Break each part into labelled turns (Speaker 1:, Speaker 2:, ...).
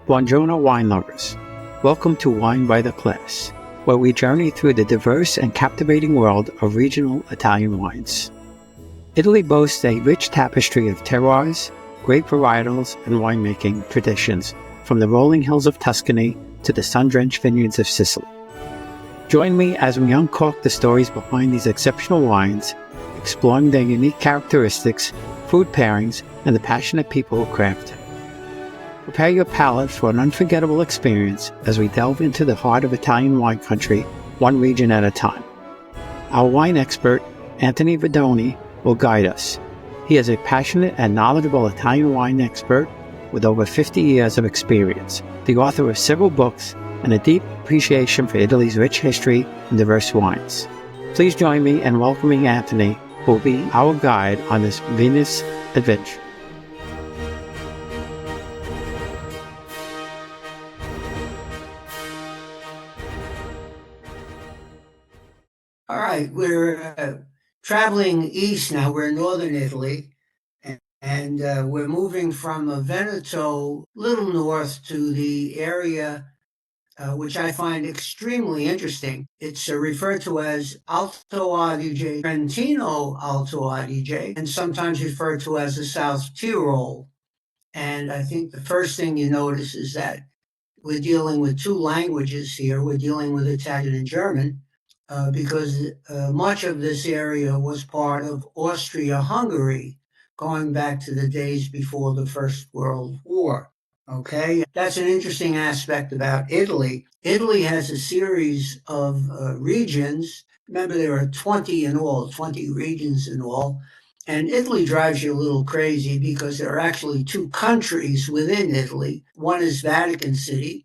Speaker 1: Buongiorno wine lovers. Welcome to Wine by the Class, where we journey through the diverse and captivating world of regional Italian wines. Italy boasts a rich tapestry of terroirs, grape varietals, and winemaking traditions, from the rolling hills of Tuscany to the sun-drenched vineyards of Sicily. Join me as we uncork the stories behind these exceptional wines, exploring their unique characteristics, food pairings, and the passionate people who craft them. Prepare your palate for an unforgettable experience as we delve into the heart of Italian wine country, one region at a time. Our wine expert, Anthony Verdoni, will guide us. He is a passionate and knowledgeable Italian wine expert with over 50 years of experience, the author of several books, and a deep appreciation for Italy's rich history and diverse wines. Please join me in welcoming Anthony, who will be our guide on this vinous adventure.
Speaker 2: All right, we're traveling east now. We're in northern Italy, and we're moving from Veneto, little north, to the area which I find extremely interesting. It's referred to as Alto Adige, Trentino Alto Adige, and sometimes referred to as the South Tyrol. And I think the first thing you notice is that we're dealing with two languages here. We're dealing with Italian and German because much of this area was part of Austria-Hungary, going back to the days before the First World War. Okay, that's an interesting aspect about Italy. Italy has a series of regions. Remember, there are 20 in all, 20 regions in all. And Italy drives you a little crazy because there are actually two countries within Italy. One is Vatican City,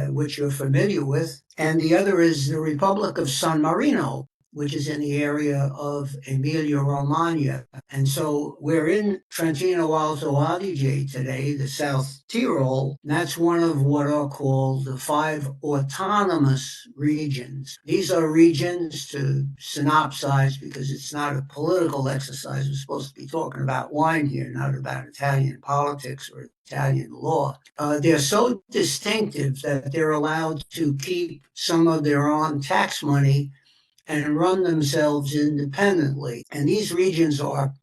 Speaker 2: which you're familiar with, and the other is the Republic of San Marino, which is in the area of Emilia-Romagna. And so we're in Trentino Alto Adige today, the South Tyrol, and that's one of what are called the 5 autonomous regions. These are regions, to synopsize, because it's not a political exercise. We're supposed to be talking about wine here, not about Italian politics or Italian law. They're so distinctive that they're allowed to keep some of their own tax money and run themselves independently. And these regions are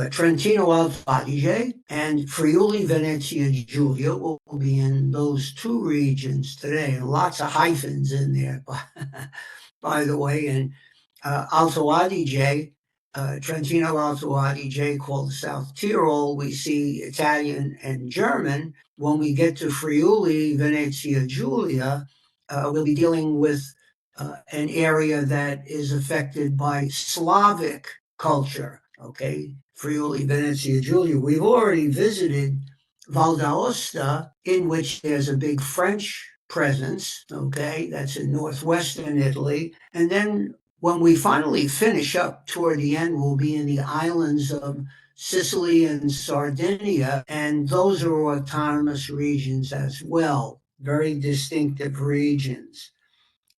Speaker 2: Trentino Alto Adige and Friuli Venezia Giulia. Will be in those two regions today. Lots of hyphens in there, by the way. And Alto Adige, Trentino Alto Adige, called the South Tyrol, we see Italian and German. When we get to Friuli Venezia Giulia, we'll be dealing with an area that is affected by Slavic culture, okay? Friuli Venezia Giulia. We've already visited Val d'Aosta, in which there's a big French presence, okay? That's in northwestern Italy. And then when we finally finish up toward the end, we'll be in the islands of Sicily and Sardinia, and those are autonomous regions as well, very distinctive regions.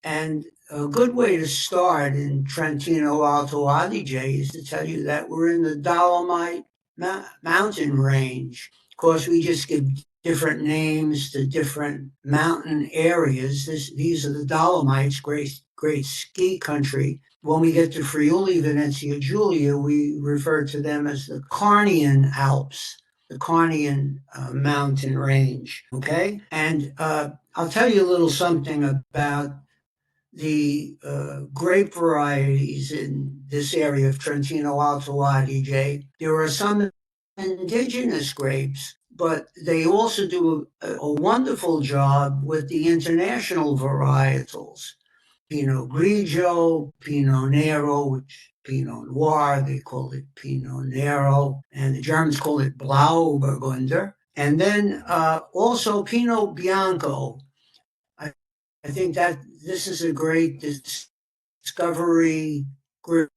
Speaker 2: And a good way to start in Trentino Alto Adige is to tell you that we're in the Dolomite mountain range. Of course, we just give different names to different mountain areas. These are the Dolomites, great ski country. When we get to Friuli Venezia Giulia, we refer to them as the Carnian Alps, the Carnian mountain range. Okay, and I'll tell you a little something about the grape varieties in this area of Trentino Alto Adige. There are some indigenous grapes, but they also do a wonderful job with the international varietals. Pinot Grigio, Pinot Nero, which Pinot Noir, they call it Pinot Nero, and the Germans call it Blauburgunder. And then also Pinot Bianco. I think that this is a great discovery, great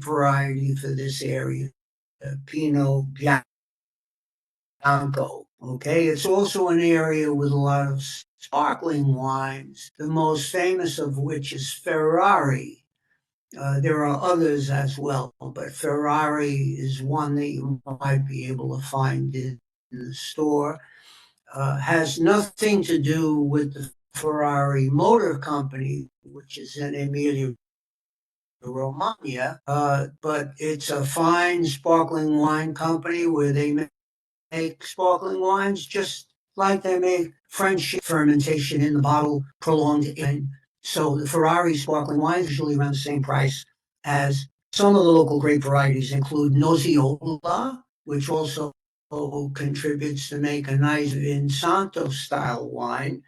Speaker 2: variety for this area, Pinot Bianco. Okay, it's also an area with a lot of sparkling wines, the most famous of which is Ferrari. There are others as well, but Ferrari is one that you might be able to find in the store. has nothing to do with the Ferrari Motor Company, which is in Emilia Romagna, but it's a fine sparkling wine company where they make sparkling wines just like they make French fermentation in the bottle, prolonged in. So the Ferrari sparkling wines are usually around the same price as some of the local grape varieties include Noziola, which also contributes to make a nice Vinsanto style wine.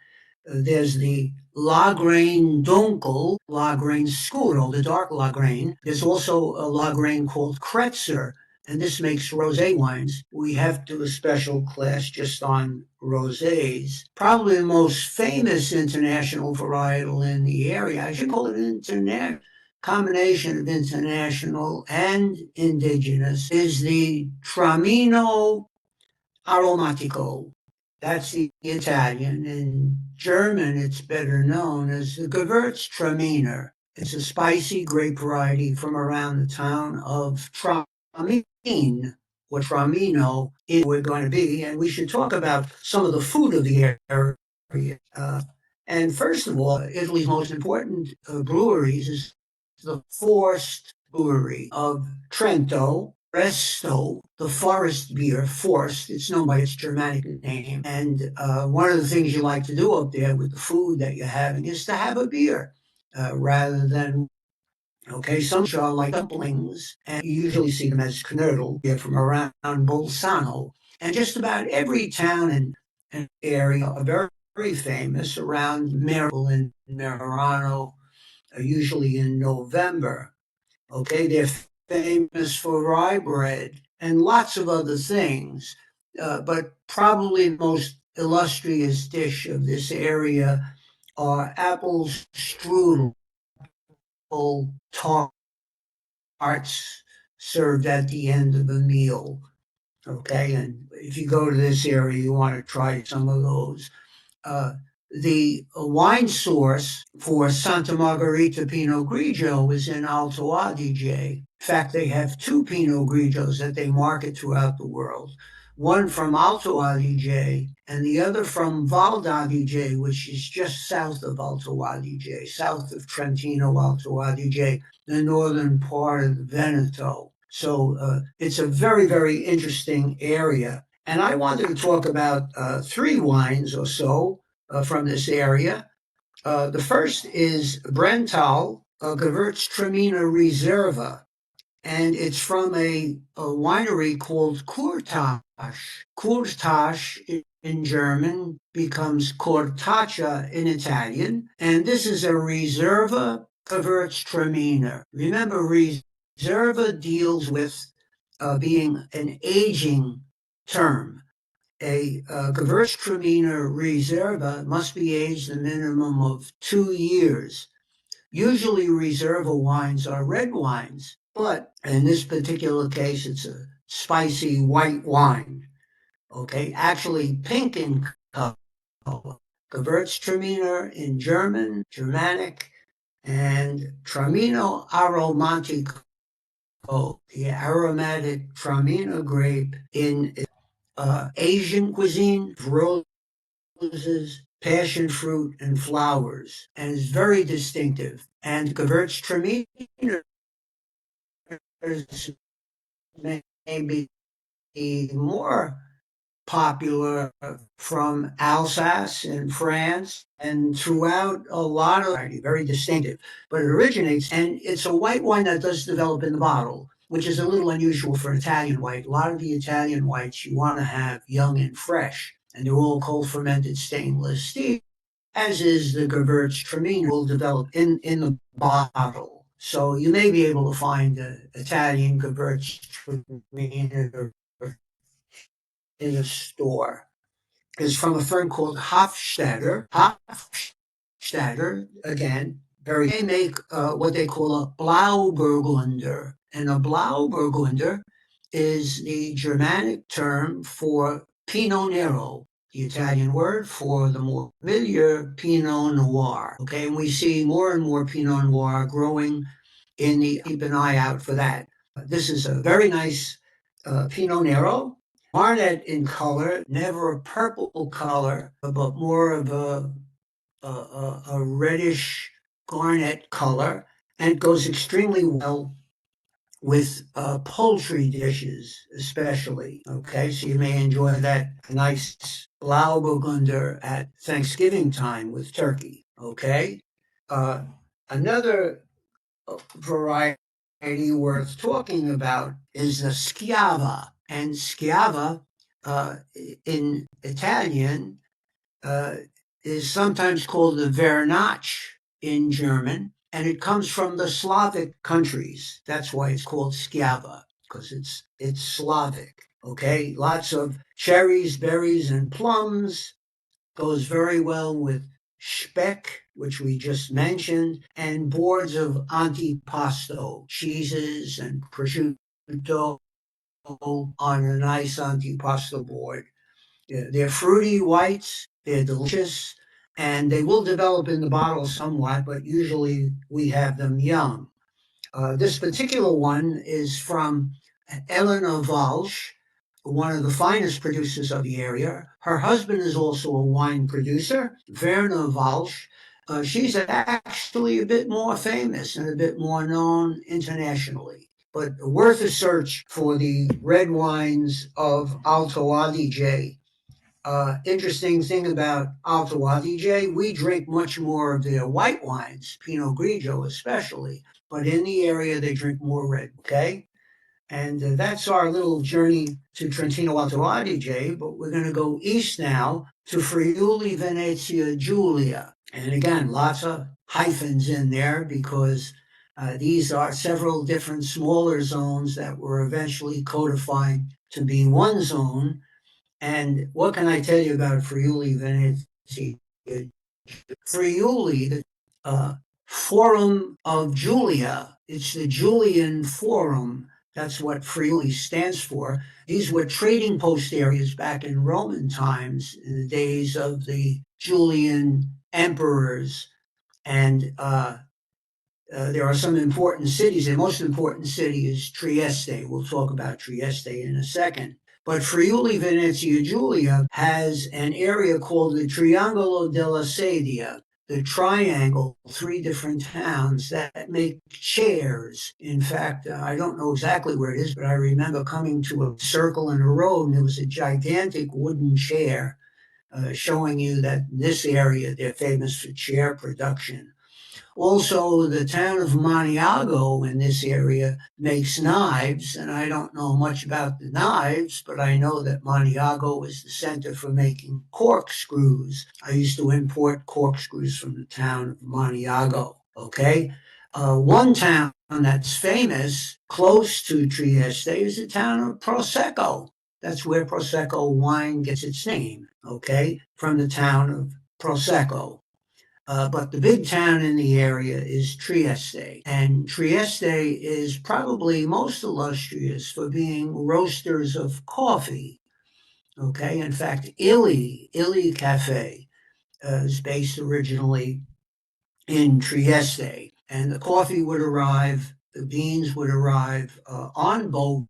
Speaker 2: There's the Lagrein Dunkel, Lagrein Scuro, the dark Lagrein. There's also a Lagrein called Kretzer, and this makes rosé wines. We have to do a special class just on rosés. Probably the most famous international varietal in the area. I should call it an international combination of international and indigenous is the Tramino Aromatico. That's the Italian. In German, it's better known as the Gewürztraminer. It's a spicy grape variety from around the town of Tramin, or Tramino, is we're going to be. And we should talk about some of the food of the area. And first of all, Italy's most important breweries is the Forest Brewery of Trento, Resto, the forest beer, Forst. It's known by its Germanic name. And one of the things you like to do up there with the food that you're having is to have a beer rather than, okay, some are like dumplings, and you usually see them as knödel. They're from around Bolzano. And just about every town and area are very, very famous around Merel and Merano, usually in November. Okay, they're famous for rye bread and lots of other things, but probably the most illustrious dish of this area are apple strudel tarts served at the end of a meal. Okay, and if you go to this area, you want to try some of those. Uh, the wine source for Santa Margherita Pinot Grigio is in Alto Adige. In fact, they have two Pinot Grigios that they market throughout the world. One from Alto Adige and the other from Val d'Adige, which is just south of Alto Adige, south of Trentino Alto Adige, the northern part of Veneto. So it's a very, very interesting area. And I wanted to talk about three wines or so from this area. The first is Brental Gewürztraminer Reserva, and it's from a winery called Kurtasch. Kurtasch in German becomes Cortaccia in Italian, and this is a Reserva Gewürztraminer. Remember, Reserva deals with being an aging term. A Gewürztraminer Reserva must be aged a minimum of 2 years. Usually, Reserva wines are red wines, but in this particular case, it's a spicy white wine. Okay, actually pink in color. Gewürztraminer in Germanic, and Tramino Aromatico, the aromatic Tramino grape in Asian cuisine, roses, passion fruit, and flowers, and is very distinctive. And Gewürztraminer may be more popular from Alsace in France and throughout a lot of very distinctive. But it originates, and it's a white wine that does develop in the bottle, which is a little unusual for an Italian white. A lot of the Italian whites you want to have young and fresh, and they're all cold fermented stainless steel, as is the Gewürztraminer will develop in the bottle. So you may be able to find the Italian Gewürztraminer in a store. Is from a firm called Hofstadter. Hofstadter, again, they make what they call a Blauburgunder. And a Blauburgunder is the Germanic term for Pinot Nero, the Italian word for the more familiar Pinot Noir. Okay, and we see more and more Pinot Noir growing keep an eye out for that. This is a very nice Pinot Nero. garnet in color, never a purple color, but more of a reddish garnet color, and it goes extremely well with poultry dishes, especially. Okay, so you may enjoy that nice Blauburgunder at Thanksgiving time with turkey. Okay, uh, another variety worth talking about is the schiava, and schiava uh, in Italian uh, is sometimes called the Vernach in German, and it comes from the Slavic countries. That's why it's called Schiava, because it's Slavic. Okay, lots of cherries, berries, and plums. Goes very well with speck, which we just mentioned, and boards of antipasto, cheeses and prosciutto on a nice antipasto board. They're fruity whites, they're delicious, and they will develop in the bottle somewhat, but usually we have them young. This particular one is from Elena Walsh, one of the finest producers of the area. Her husband is also a wine producer, Werner Walsh. She's actually a bit more famous and a bit more known internationally, but worth a search for the red wines of Alto Adige. Interesting thing about Alto Adige, we drink much more of their white wines, Pinot Grigio especially, but in the area they drink more red, okay? And that's our little journey to Trentino Alto Adige, but we're going to go east now to Friuli Venezia Giulia. And again, lots of hyphens in there because these are several different smaller zones that were eventually codified to be one zone. And what can I tell you about Friuli Venezia? Friuli, the Forum of Giulia, it's the Julian Forum. That's what Friuli stands for. These were trading post areas back in Roman times, in the days of the Julian emperors. And there are some important cities. The most important city is Trieste. We'll talk about Trieste in a second. But Friuli Venezia Giulia has an area called the Triangolo della Sedia, the triangle, three different towns that make chairs. In fact, I don't know exactly where it is, but I remember coming to a circle in a road and there was a gigantic wooden chair showing you that in this area they're famous for chair production. Also, the town of Maniago in this area makes knives, and I don't know much about the knives, but I know that Maniago is the center for making corkscrews. I used to import corkscrews from the town of Maniago. Okay, one town that's famous close to Trieste is the town of Prosecco. That's where Prosecco wine gets its name. Okay, from the town of Prosecco. But the big town in the area is Trieste. And Trieste is probably most illustrious for being roasters of coffee. Okay. In fact, Illy Cafe is based originally in Trieste. And the coffee would arrive, the beans would arrive on boat,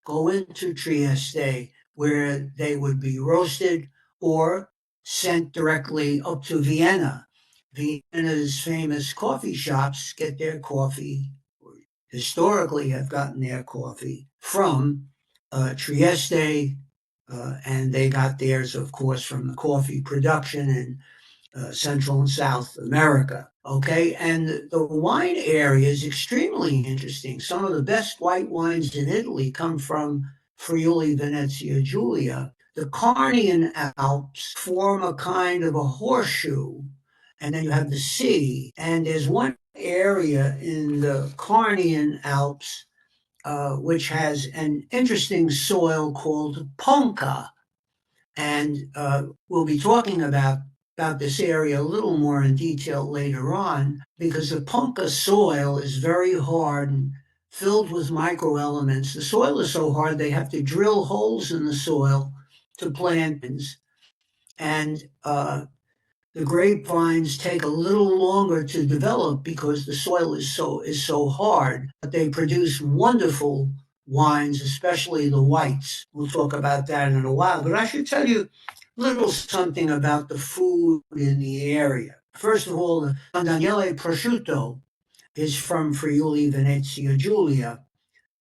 Speaker 2: go into Trieste, where they would be roasted or sent directly up to Vienna. Vienna's famous coffee shops get their coffee, or historically have gotten their coffee from Trieste, and they got theirs, of course, from the coffee production in Central and South America. Okay, and the wine area is extremely interesting. Some of the best white wines in Italy come from Friuli Venezia Giulia. The Carnian Alps form a kind of a horseshoe, and then you have the sea. And there's one area in the Carnian Alps which has an interesting soil called ponca. And we'll be talking about this area a little more in detail later on because the ponca soil is very hard and filled with microelements. The soil is so hard they have to drill holes in the soil to plant things. And the grapevines take a little longer to develop because the soil is so hard, but they produce wonderful wines, especially the whites. We'll talk about that in a while. But I should tell you a little something about the food in the area. First of all, the Daniele prosciutto is from Friuli Venezia Giulia.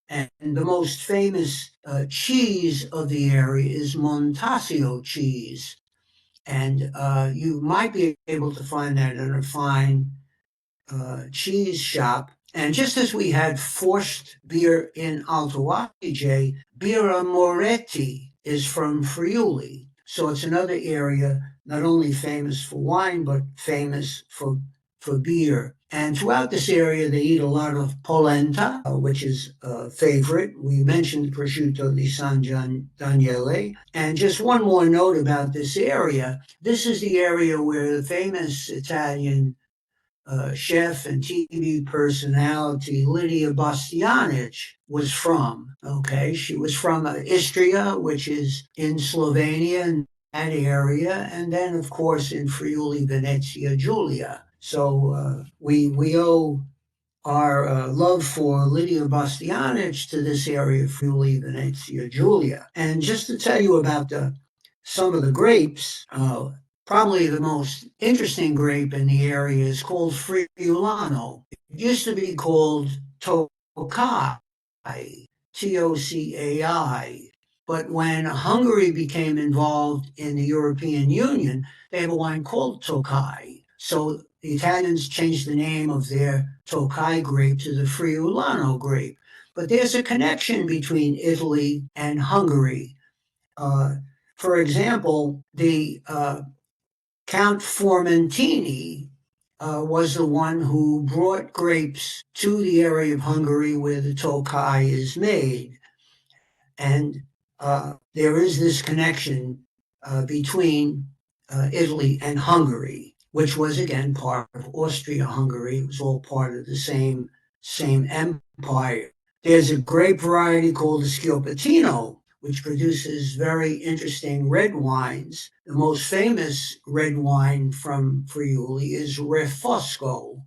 Speaker 2: And the most famous cheese of the area is Montasio cheese. And you might be able to find that in a fine cheese shop. And just as we had forced beer in Alto Adige, Birra Moretti is from Friuli. So it's another area not only famous for wine, but famous for beer. And throughout this area, they eat a lot of polenta, which is a favorite. We mentioned prosciutto di San Daniele. And just one more note about this area. This is the area where the famous Italian chef and TV personality Lydia Bastianich was from. Okay, she was from Istria, which is in Slovenia, in that area, and then of course in Friuli Venezia Giulia. So we owe our love for Lydia Bastianich to this area, Friuli Venezia Giulia. And just to tell you about some of the grapes, probably the most interesting grape in the area is called Friulano. It used to be called Tocai, Tocai. But when Hungary became involved in the European Union, they have a wine called Tocai. So the Italians changed the name of their Tocai grape to the Friulano grape. But there's a connection between Italy and Hungary. For example, the Count Formentini was the one who brought grapes to the area of Hungary where the Tokaj is made. And there is this connection between Italy and Hungary, which was again part of Austria-Hungary. It was all part of the same empire. There's a grape variety called the Schioppettino, which produces very interesting red wines. The most famous red wine from Friuli is Refosco.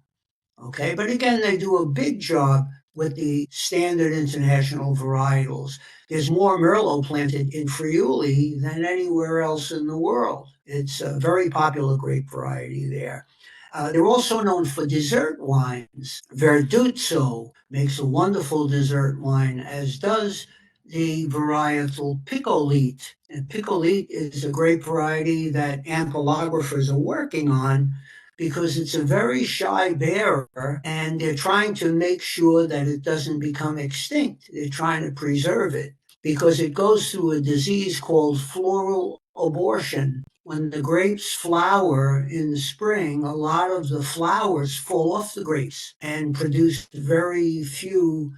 Speaker 2: Okay, but again, they do a big job with the standard international varietals. There's more Merlot planted in Friuli than anywhere else in the world. It's a very popular grape variety there. They're also known for dessert wines. Verduzzo makes a wonderful dessert wine, as does the varietal Picolite. And Picolite is a grape variety that ampelographers are working on because it's a very shy bearer and they're trying to make sure that it doesn't become extinct. They're trying to preserve it because it goes through a disease called floral abortion. When the grapes flower in the spring, a lot of the flowers fall off the grapes and produce very few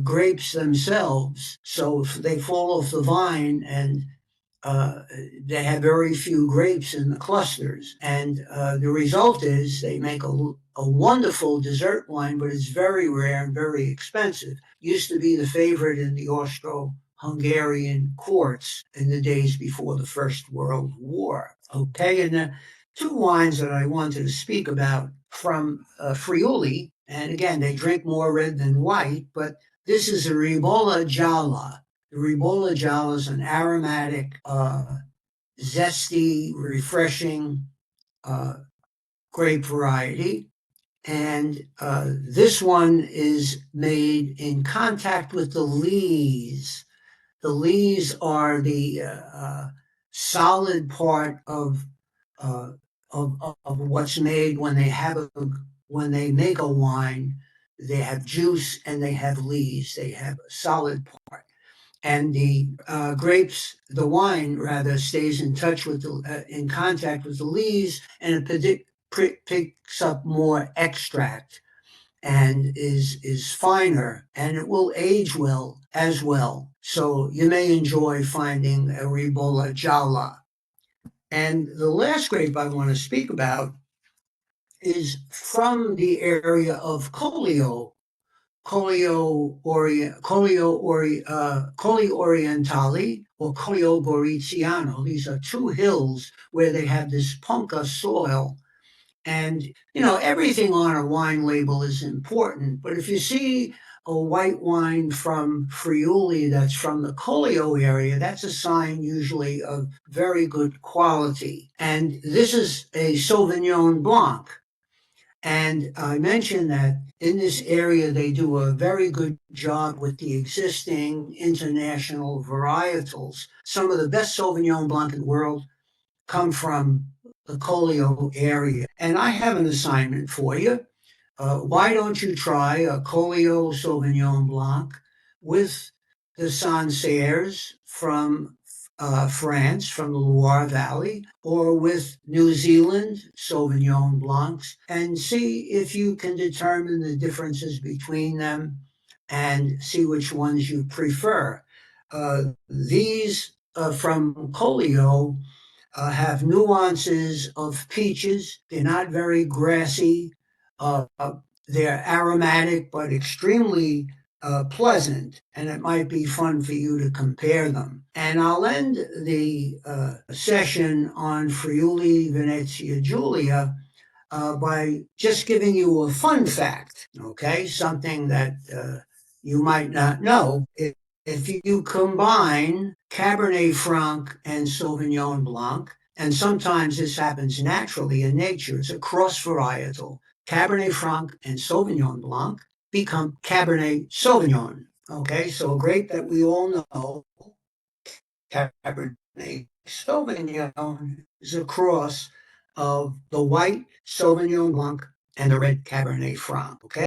Speaker 2: grapes themselves. So if they fall off the vine and they have very few grapes in the clusters. And the result is they make a wonderful dessert wine, but it's very rare and very expensive. Used to be the favorite in the Austro-Hungarian courts in the days before the First World War. Okay, and the two wines that I wanted to speak about from Friuli, and again, they drink more red than white, but this is a Ribolla Gialla. The Ribolla Gialla is an aromatic, zesty, refreshing grape variety. And this one is made in contact with the lees. The lees are the solid part of what's made when when they make a wine. They have juice and they have lees. They have a solid part. And the the wine rather, stays in touch with in contact with the lees, and it picks up more extract and is finer, and it will age well as well. So you may enjoy finding a Ribolla Gialla. And the last grape I want to speak about is from the area of Collio, Collio Orientale or Collio Goriziano. These are two hills where they have this punka soil. And, everything on a wine label is important. But if you see a white wine from Friuli that's from the Collio area, that's a sign usually of very good quality. And this is a Sauvignon Blanc. And I mentioned that in this area, they do a very good job with the existing international varietals. Some of the best Sauvignon Blanc in the world come from the Collio area. And I have an assignment for you. Why don't you try a Collio Sauvignon Blanc with the Sancerres from France, from the Loire Valley, or with New Zealand Sauvignon Blancs, and see if you can determine the differences between them and see which ones you prefer. These from Collio have nuances of peaches. They're not very grassy. Uh, they're aromatic, but extremely pleasant, and it might be fun for you to compare them. And I'll end the session on Friuli Venezia Giulia by just giving you a fun fact, okay? Something that you might not know. If you combine Cabernet Franc and Sauvignon Blanc, and sometimes this happens naturally in nature, it's a cross varietal. Cabernet Franc and Sauvignon Blanc become Cabernet Sauvignon. Okay, so a grape that we all know, Cabernet Sauvignon, is a cross of the white Sauvignon Blanc and the red Cabernet Franc. Okay.